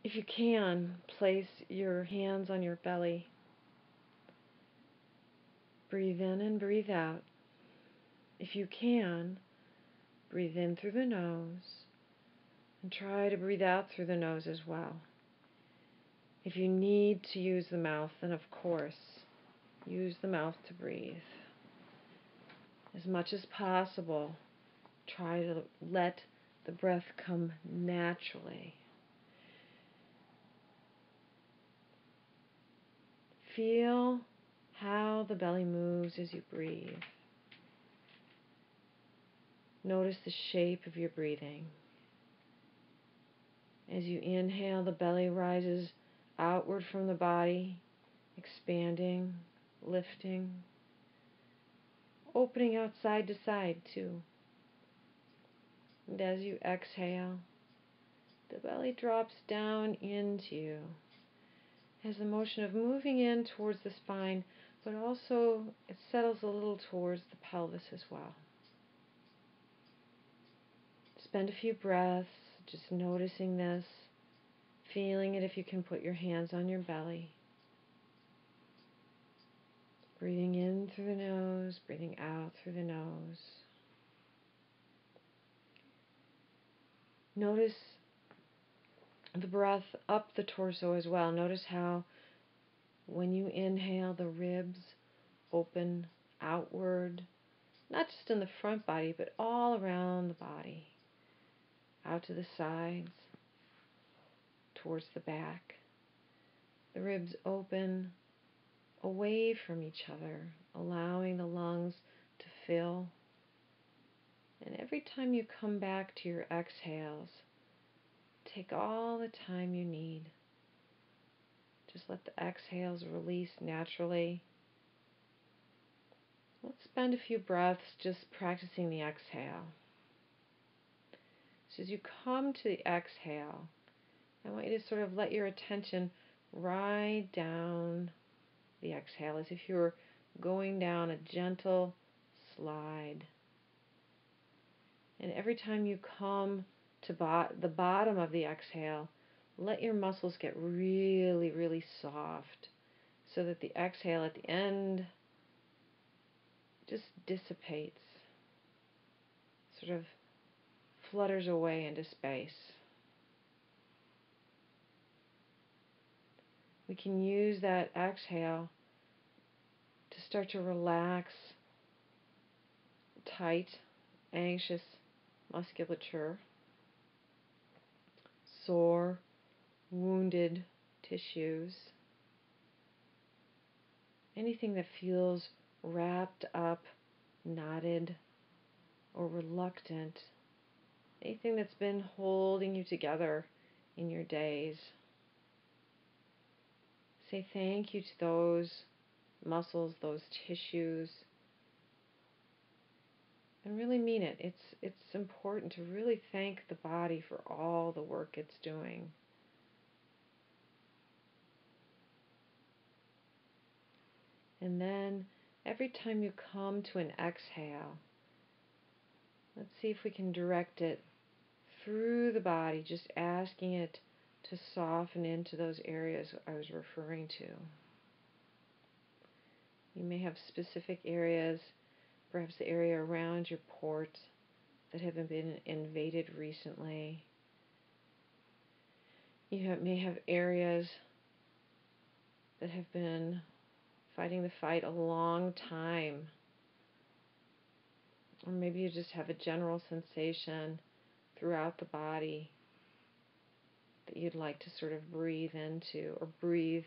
If you can, place your hands on your belly. Breathe in and breathe out. If you can, breathe in through the nose and try to breathe out through the nose as well. If you need to use the mouth, then of course, use the mouth to breathe. As much as possible, try to let the breath come naturally. Feel how the belly moves as you breathe. Notice the shape of your breathing. As you inhale, the belly rises outward from the body, expanding, lifting, opening out side to side too. And as you exhale, the belly drops down into you. It has the motion of moving in towards the spine, but also it settles a little towards the pelvis as well. Spend a few breaths just noticing this, feeling it if you can put your hands on your belly. Breathing in through the nose, breathing out through the nose. Notice the breath up the torso as well. Notice how when you inhale, the ribs open outward, not just in the front body, but all around the body. Out to the sides, towards the back. The ribs open away from each other, allowing the lungs to fill. And every time you come back to your exhales, take all the time you need. Just let the exhales release naturally. Let's spend a few breaths just practicing the exhale. So as you come to the exhale, I want you to sort of let your attention ride down the exhale as if you were going down a gentle slide. And every time you come to the bottom of the exhale, let your muscles get really, really soft so that the exhale at the end just dissipates, sort of flutters away into space. We can use that exhale to start to relax tight, anxious musculature, sore, wounded tissues, anything that feels wrapped up, knotted, or reluctant, anything that's been holding you together in your days. Say thank you to those muscles, those tissues, and really mean it. It's important to really thank the body for all the work it's doing. And then every time you come to an exhale, let's see if we can direct it through the body, just asking it to soften into those areas I was referring to. You may have specific areas, perhaps the area around your port, that have been invaded recently. You may have areas that have been fighting the fight a long time. Or maybe you just have a general sensation throughout the body that you'd like to sort of breathe into or breathe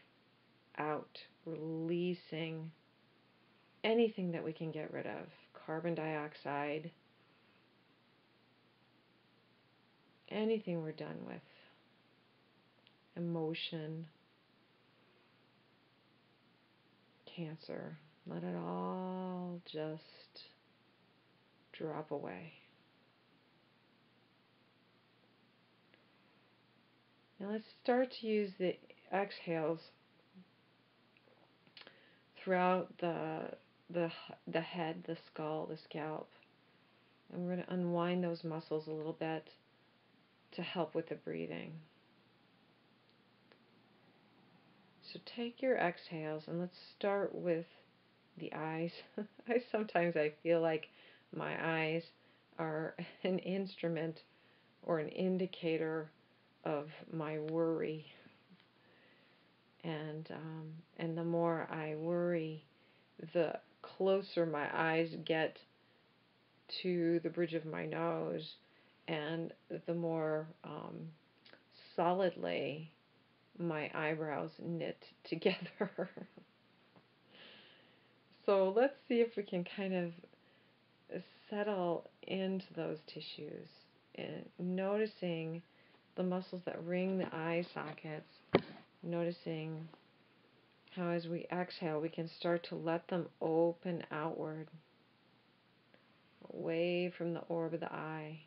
out, releasing anything that we can get rid of. Carbon dioxide, anything we're done with. Emotion, cancer. Let it all just drop away. Now let's start to use the exhales throughout the head, the skull, the scalp. And we're going to unwind those muscles a little bit to help with the breathing. So take your exhales and let's start with the eyes. Sometimes I feel like my eyes are an instrument or an indicator of my worry. And the more I worry, the closer my eyes get to the bridge of my nose, and the more solidly my eyebrows knit together. So let's see if we can kind of settle into those tissues, and noticing the muscles that ring the eye sockets, noticing how as we exhale we can start to let them open outward, away from the orb of the eye,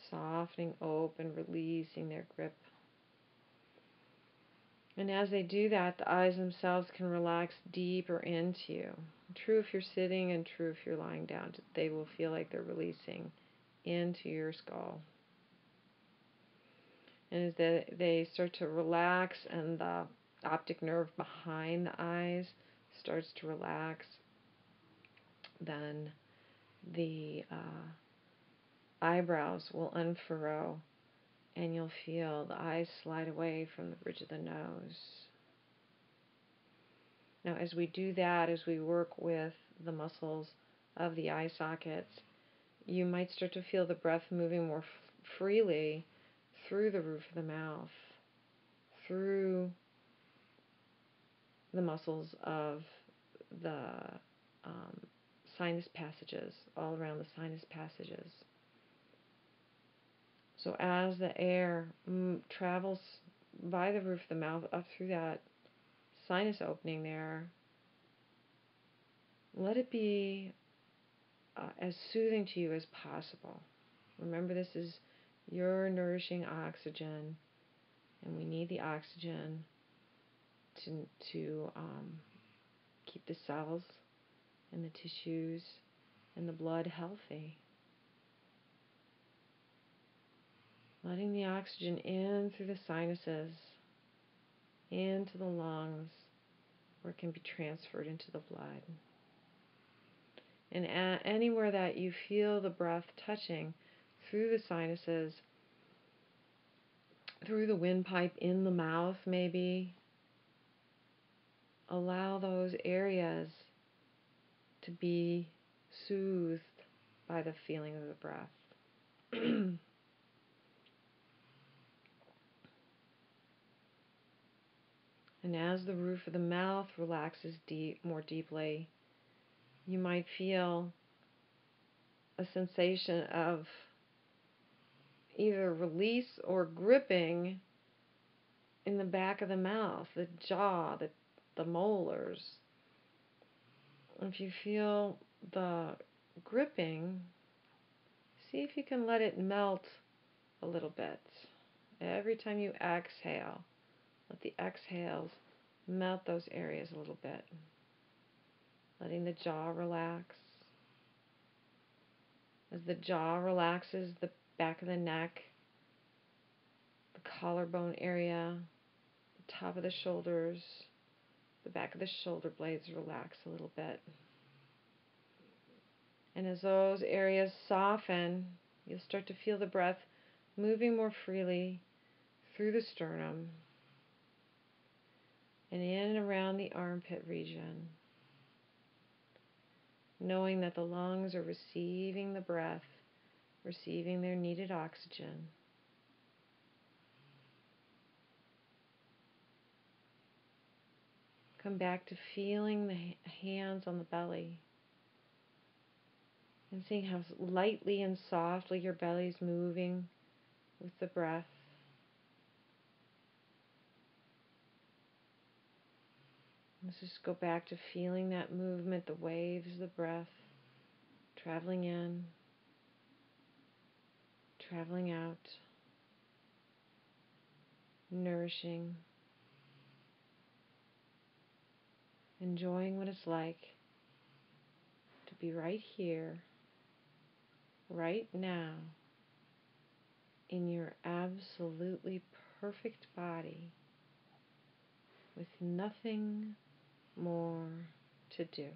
softening open, releasing their grip. And as they do that, the eyes themselves can relax deeper into you. True if you're sitting and true if you're lying down. They will feel like they're releasing into your skull. And as they start to relax and the optic nerve behind the eyes starts to relax, then the eyebrows will unfurrow and you'll feel the eyes slide away from the bridge of the nose. Now, as we do that, as we work with the muscles of the eye sockets, you might start to feel the breath moving more freely through the roof of the mouth, through the muscles of the sinus passages, all around the sinus passages. So as the air travels by the roof of the mouth up through that sinus opening there, let it be as soothing to you as possible. Remember, this is your nourishing oxygen, and we need the oxygen to keep the cells and the tissues and the blood healthy. Letting the oxygen in through the sinuses, into the lungs, where it can be transferred into the blood. And anywhere that you feel the breath touching through the sinuses, through the windpipe, in the mouth maybe, allow those areas to be soothed by the feeling of the breath. And as the roof of the mouth relaxes more deeply, you might feel a sensation of either release or gripping in the back of the mouth, the jaw, the molars. If you feel the gripping, see if you can let it melt a little bit. Every time you exhale, let the exhales melt those areas a little bit. Letting the jaw relax. As the jaw relaxes, the back of the neck, the collarbone area, the top of the shoulders, the back of the shoulder blades relax a little bit. And as those areas soften, you'll start to feel the breath moving more freely through the sternum and in and around the armpit region, knowing that the lungs are receiving the breath, receiving their needed oxygen. Come back to feeling the hands on the belly and seeing how lightly and softly your belly is moving with the breath. Let's just go back to feeling that movement, the waves of the breath, traveling in, traveling out, nourishing, enjoying what it's like to be right here, right now, in your absolutely perfect body, with nothing more to do.